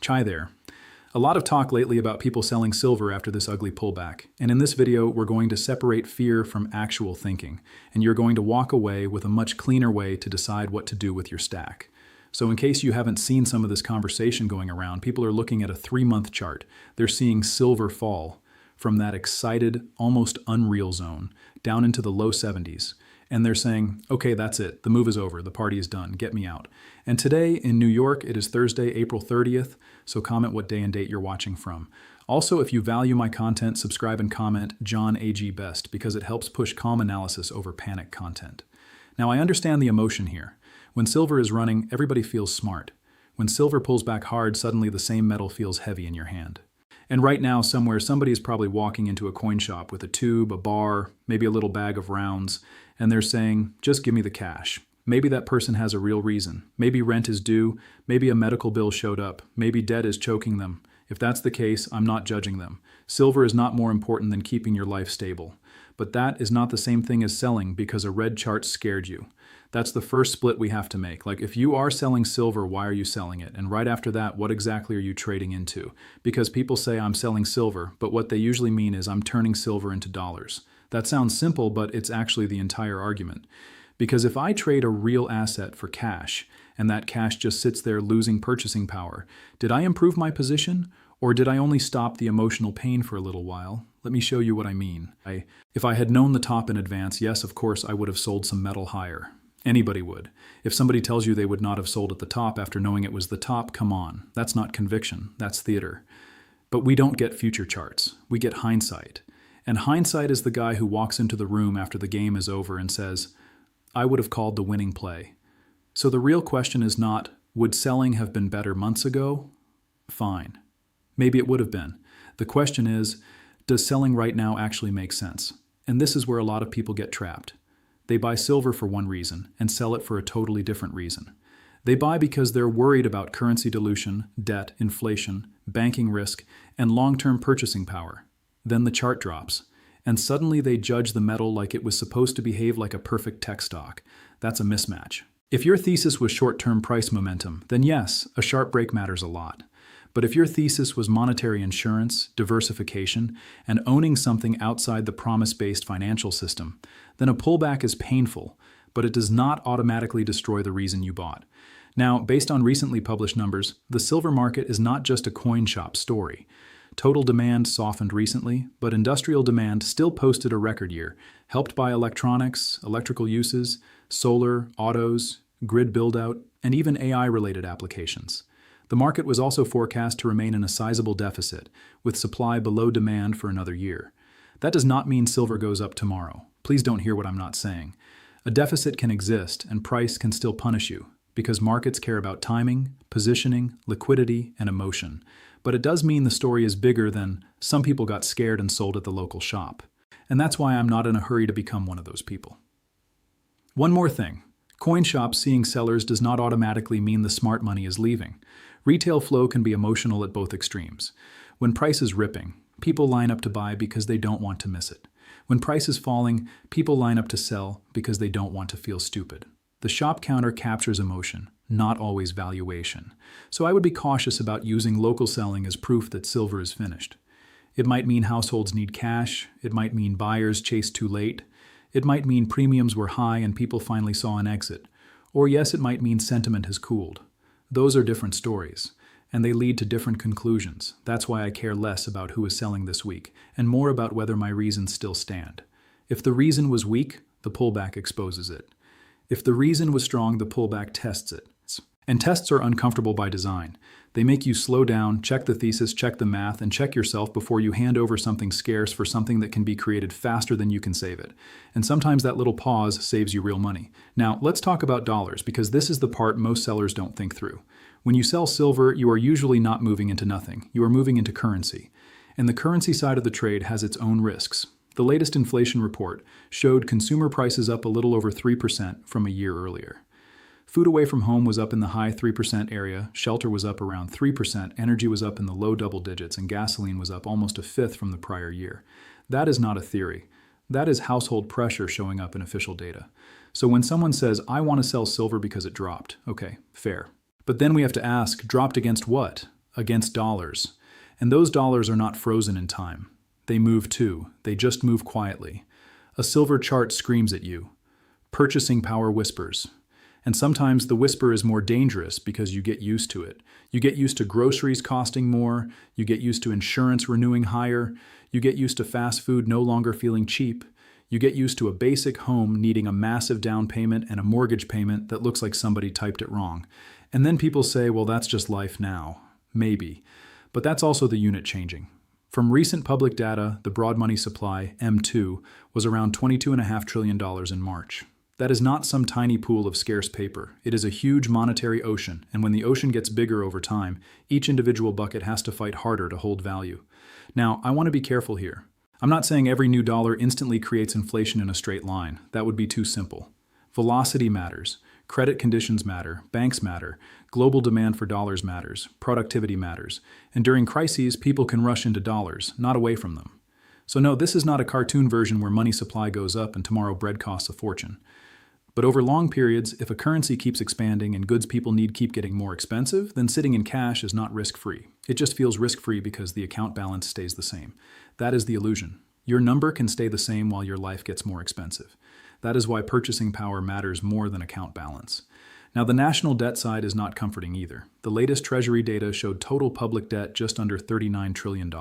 Chai there. A lot of talk lately about people selling silver after this ugly pullback, and in this video we're going to separate fear from actual thinking, and you're going to walk away with a much cleaner way to decide what to do with your stack. So in case you haven't seen some of this conversation going around, people are looking at a 3-month chart. They're seeing silver fall from that excited, almost unreal zone down into the low 70s. And they're saying, okay, that's it. The move is over. The party is done. Get me out. And today in New York, it is Thursday, April 30th. So comment what day and date you're watching from. Also, if you value my content, subscribe and comment John AG Best because it helps push calm analysis over panic content. Now, I understand the emotion here. When silver is running, everybody feels smart. When silver pulls back hard, suddenly the same metal feels heavy in your hand. And right now, somewhere, somebody is probably walking into a coin shop with a tube, a bar, maybe a little bag of rounds, and they're saying, just give me the cash. Maybe that person has a real reason. Maybe rent is due, maybe a medical bill showed up, maybe debt is choking them. If that's the case, I'm not judging them. Silver is not more important than keeping your life stable. But that is not the same thing as selling because a red chart scared you. That's the first split we have to make. Like, if you are selling silver, why are you selling it? And right after that, what exactly are you trading into? Because people say I'm selling silver, but what they usually mean is I'm turning silver into dollars. That sounds simple, but it's actually the entire argument. Because if I trade a real asset for cash, and that cash just sits there losing purchasing power, did I improve my position? Or did I only stop the emotional pain for a little while? Let me show you what I mean. If I had known the top in advance, yes, of course, I would have sold some metal higher. Anybody would. If somebody tells you they would not have sold at the top after knowing it was the top, come on. That's not conviction. That's theater. But we don't get future charts. We get hindsight. And hindsight is the guy who walks into the room after the game is over and says, I would have called the winning play. So the real question is not, would selling have been better months ago? Fine. Maybe it would have been. The question is, does selling right now actually make sense? And this is where a lot of people get trapped. They buy silver for one reason and sell it for a totally different reason. They buy because they're worried about currency dilution, debt, inflation, banking risk, and long-term purchasing power. Then the chart drops, and suddenly they judge the metal like it was supposed to behave like a perfect tech stock. That's a mismatch. If your thesis was short-term price momentum, then yes, a sharp break matters a lot. But if your thesis was monetary insurance, diversification, and owning something outside the promise-based financial system, then a pullback is painful, but it does not automatically destroy the reason you bought. Now, based on recently published numbers, the silver market is not just a coin shop story. Total demand softened recently, but industrial demand still posted a record year, helped by electronics, electrical uses, solar, autos, grid build-out, and even AI-related applications. The market was also forecast to remain in a sizable deficit, with supply below demand for another year. That does not mean silver goes up tomorrow. Please don't hear what I'm not saying. A deficit can exist, and price can still punish you, because markets care about timing, positioning, liquidity, and emotion. But it does mean the story is bigger than some people got scared and sold at the local shop. And that's why I'm not in a hurry to become one of those people. One more thing. Coin shops seeing sellers does not automatically mean the smart money is leaving. Retail flow can be emotional at both extremes. When price is ripping, people line up to buy because they don't want to miss it. When price is falling, people line up to sell because they don't want to feel stupid. The shop counter captures emotion, not always valuation. So I would be cautious about using local selling as proof that silver is finished. It might mean households need cash. It might mean buyers chased too late. It might mean premiums were high and people finally saw an exit. Or yes, it might mean sentiment has cooled. Those are different stories, and they lead to different conclusions. That's why I care less about who is selling this week, and more about whether my reasons still stand. If the reason was weak, the pullback exposes it. If the reason was strong, the pullback tests it. And tests are uncomfortable by design. They make you slow down, check the thesis, check the math, and check yourself before you hand over something scarce for something that can be created faster than you can save it. And sometimes that little pause saves you real money. Now, let's talk about dollars, because this is the part most sellers don't think through. When you sell silver, you are usually not moving into nothing. You are moving into currency. And the currency side of the trade has its own risks. The latest inflation report showed consumer prices up a little over 3% from a year earlier. Food away from home was up in the high 3% area, shelter was up around 3%, energy was up in the low double digits, and gasoline was up almost a fifth from the prior year. That is not a theory. That is household pressure showing up in official data. So when someone says, I want to sell silver because it dropped, okay, fair. But then we have to ask, dropped against what? against dollars. And those dollars are not frozen in time. They move too. They just move quietly. A silver chart screams at you. Purchasing power whispers. And sometimes the whisper is more dangerous because you get used to it. You get used to groceries costing more. You get used to insurance renewing higher. You get used to fast food no longer feeling cheap. You get used to a basic home needing a massive down payment and a mortgage payment that looks like somebody typed it wrong. And then people say, well, that's just life now. Maybe. But that's also the unit changing. From recent public data, the broad money supply, M2, was around $22.5 trillion in March. That is not some tiny pool of scarce paper. It is a huge monetary ocean, and when the ocean gets bigger over time, each individual bucket has to fight harder to hold value. Now, I want to be careful here. I'm not saying every new dollar instantly creates inflation in a straight line. That would be too simple. Velocity matters. Credit conditions matter. Banks matter. Global demand for dollars matters. Productivity matters. And during crises, people can rush into dollars, not away from them. So no, this is not a cartoon version where money supply goes up and tomorrow bread costs a fortune. But over long periods, if a currency keeps expanding and goods people need keep getting more expensive, then sitting in cash is not risk-free. It just feels risk-free because the account balance stays the same. That is the illusion. Your number can stay the same while your life gets more expensive. That is why purchasing power matters more than account balance. Now, the national debt side is not comforting either. The latest Treasury data showed total public debt just under $39 trillion.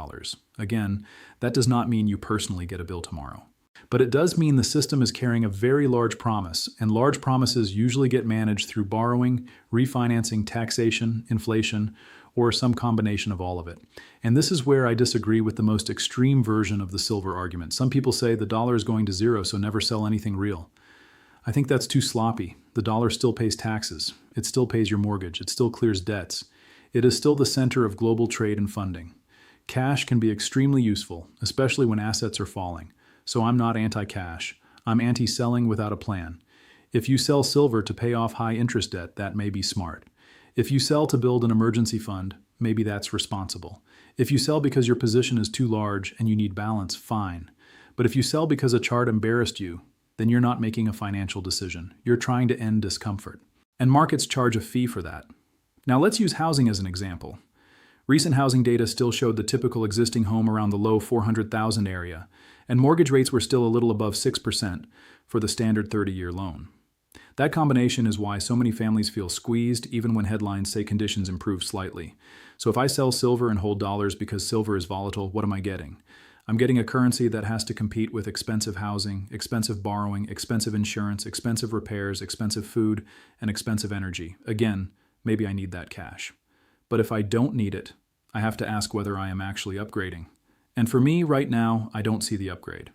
Again, that does not mean you personally get a bill tomorrow. But it does mean the system is carrying a very large promise, and large promises usually get managed through borrowing, refinancing, taxation, inflation, or some combination of all of it. And this is where I disagree with the most extreme version of the silver argument. Some people say the dollar is going to zero, so never sell anything real. I think that's too sloppy. The dollar still pays taxes. It still pays your mortgage. It still clears debts. It is still the center of global trade and funding. Cash can be extremely useful, especially when assets are falling. So I'm not anti-cash. I'm anti-selling without a plan. If you sell silver to pay off high-interest debt, that may be smart. If you sell to build an emergency fund, maybe that's responsible. If you sell because your position is too large and you need balance, fine. But if you sell because a chart embarrassed you, then you're not making a financial decision. You're trying to end discomfort. And markets charge a fee for that. Now let's use housing as an example. Recent housing data still showed the typical existing home around the low 400,000 area, and mortgage rates were still a little above 6% for the standard 30-year loan. That combination is why so many families feel squeezed even when headlines say conditions improve slightly. So if I sell silver and hold dollars because silver is volatile, what am I getting? I'm getting a currency that has to compete with expensive housing, expensive borrowing, expensive insurance, expensive repairs, expensive food, and expensive energy. Again, maybe I need that cash. But if I don't need it, I have to ask whether I am actually upgrading. And for me, right now, I don't see the upgrade.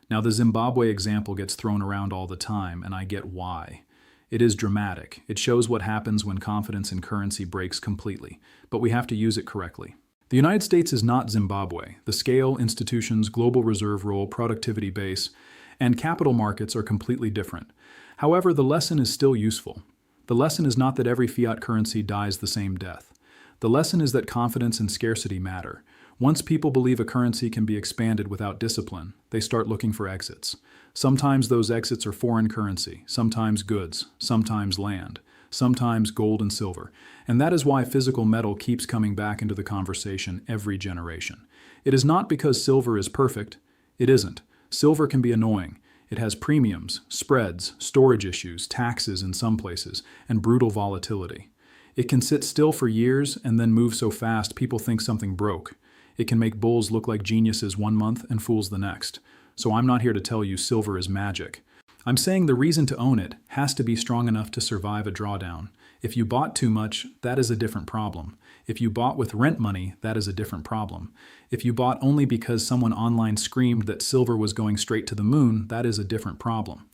Now, the Zimbabwe example gets thrown around all the time, and I get why. It is dramatic. It shows what happens when confidence in currency breaks completely, but we have to use it correctly. The United States is not Zimbabwe. The scale, institutions, global reserve role, productivity base, and capital markets are completely different. However, the lesson is still useful. The lesson is not that every fiat currency dies the same death. The lesson is that confidence and scarcity matter. Once people believe a currency can be expanded without discipline, they start looking for exits. Sometimes those exits are foreign currency, sometimes goods, sometimes land, sometimes gold and silver. And that is why physical metal keeps coming back into the conversation every generation. It is not because silver is perfect. It isn't. Silver can be annoying. It has premiums, spreads, storage issues, taxes in some places, and brutal volatility. It can sit still for years and then move so fast people think something broke. It can make bulls look like geniuses one month and fools the next. So I'm not here to tell you silver is magic. I'm saying the reason to own it has to be strong enough to survive a drawdown. If you bought too much, that is a different problem. If you bought with rent money, that is a different problem. If you bought only because someone online screamed that silver was going straight to the moon, that is a different problem.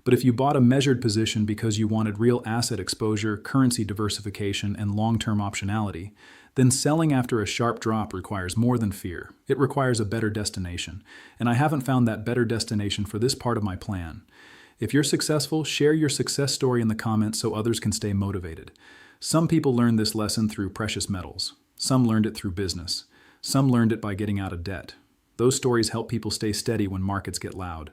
But if you bought a measured position because you wanted real asset exposure, currency diversification, and long-term optionality, then selling after a sharp drop requires more than fear. It requires a better destination. And I haven't found that better destination for this part of my plan. If you're successful, share your success story in the comments so others can stay motivated. Some people learned this lesson through precious metals. Some learned it through business. Some learned it by getting out of debt. Those stories help people stay steady when markets get loud.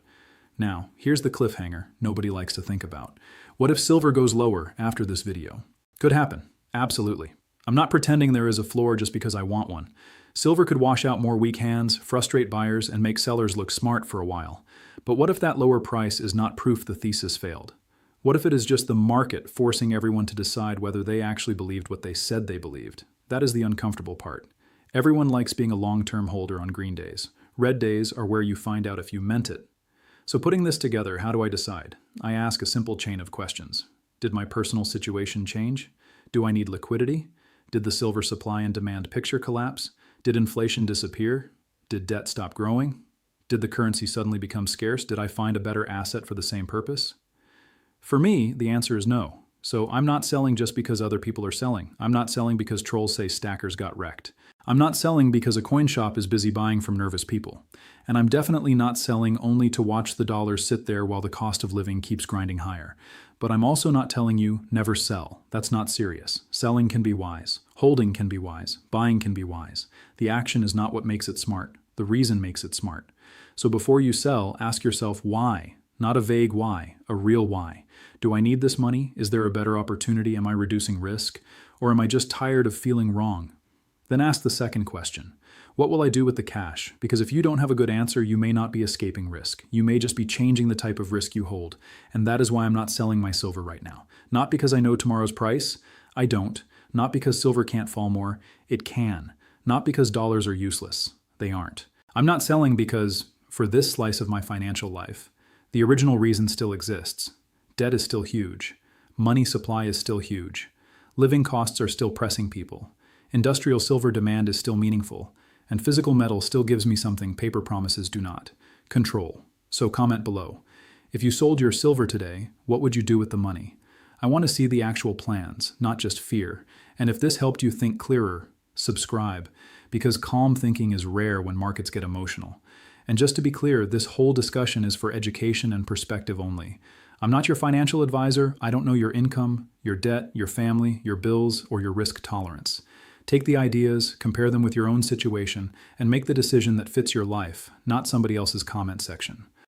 Now, here's the cliffhanger nobody likes to think about. What if silver goes lower after this video? Could happen. Absolutely. I'm not pretending there is a floor just because I want one. Silver could wash out more weak hands, frustrate buyers, and make sellers look smart for a while. But what if that lower price is not proof the thesis failed? What if it is just the market forcing everyone to decide whether they actually believed what they said they believed? That is the uncomfortable part. Everyone likes being a long-term holder on green days. Red days are where you find out if you meant it. So putting this together, how do I decide? I ask a simple chain of questions. Did my personal situation change? Do I need liquidity? Did the silver supply and demand picture collapse? Did inflation disappear? Did debt stop growing? Did the currency suddenly become scarce? Did I find a better asset for the same purpose? For me, the answer is no. So I'm not selling just because other people are selling. I'm not selling because trolls say stackers got wrecked. I'm not selling because a coin shop is busy buying from nervous people. And I'm definitely not selling only to watch the dollars sit there while the cost of living keeps grinding higher. But I'm also not telling you never sell. That's not serious. Selling can be wise. Holding can be wise. Buying can be wise. The action is not what makes it smart. The reason makes it smart. So before you sell, ask yourself why. Not a vague why, a real why. Do I need this money? Is there a better opportunity? Am I reducing risk? Or am I just tired of feeling wrong? Then ask the second question. What will I do with the cash? Because if you don't have a good answer, you may not be escaping risk. You may just be changing the type of risk you hold. And that is why I'm not selling my silver right now. Not because I know tomorrow's price. I don't. Not because silver can't fall more. It can. Not because dollars are useless. They aren't. I'm not selling because, for this slice of my financial life, the original reason still exists. Debt is still huge. Money supply is still huge. Living costs are still pressing people. Industrial silver demand is still meaningful. And physical metal still gives me something paper promises do not. Control. So comment below. If you sold your silver today, what would you do with the money? I want to see the actual plans, not just fear. And if this helped you think clearer, subscribe, because calm thinking is rare when markets get emotional. And just to be clear, this whole discussion is for education and perspective only. I'm not your financial advisor. I don't know your income, your debt, your family, your bills, or your risk tolerance. Take the ideas, compare them with your own situation, and make the decision that fits your life, not somebody else's comment section.